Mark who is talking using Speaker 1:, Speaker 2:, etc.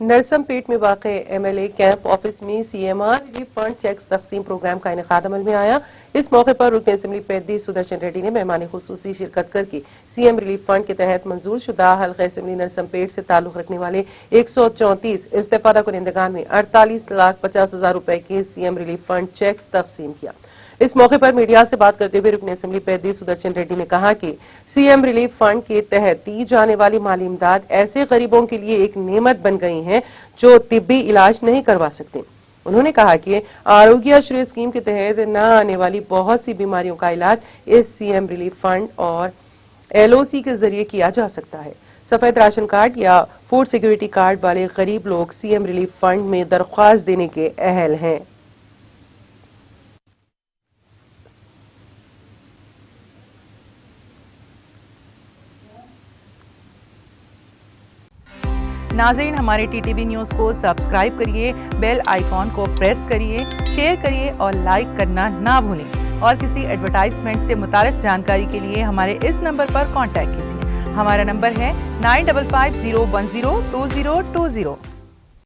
Speaker 1: नरसम पेट में वाक़ MLA camp office में CMR रिलीफ फंड चेक्स तकसीम प्रोग्राम का इनेकाद अमल में आया। इस मौके पर रुकन असेंबली पैदी सुदर्शन रेड्डी ने मेहमान खुसूसी शिरकत करके CM रिलीफ फंड के तहत मंजूर शुदा हल्का असेंबली नरसम पेट से ताल्लुक़ रखने वाले 134 इस्तेफादा कुनिंदगान में 48,50,000 रुपए के CM रिलीफ फंड चेक्स तकसीम किया। इस मौके पर मीडिया से बात करते हुए रुकन असेंबली पैदी सुदर्शन रेड्डी ने कहा कि CM रिलीफ फंड के तहत दी जाने वाली माली इमदाद ऐसे गरीबों के लिए एक नेमत बन गई है जो तिब्बी इलाज नहीं करवा सकते। उन्होंने कहा कि आरोग्य श्री स्कीम के तहत न आने वाली बहुत सी बीमारियों का इलाज इस CM रिलीफ फंड और LOC के जरिए किया जा सकता है। सफेद राशन कार्ड या फूड सिक्योरिटी कार्ड वाले गरीब लोग CM रिलीफ फंड में दरख्वास्त देने के अहल हैं।
Speaker 2: नाज़रीन, हमारे TTV न्यूज़ को सब्सक्राइब करिए, बेल आइकॉन को प्रेस करिए, शेयर करिए और लाइक करना ना भूलें। और किसी एडवर्टाइजमेंट से मुताल्लिक़ जानकारी के लिए हमारे इस नंबर पर कांटेक्ट कीजिए। हमारा नंबर है 9550102020।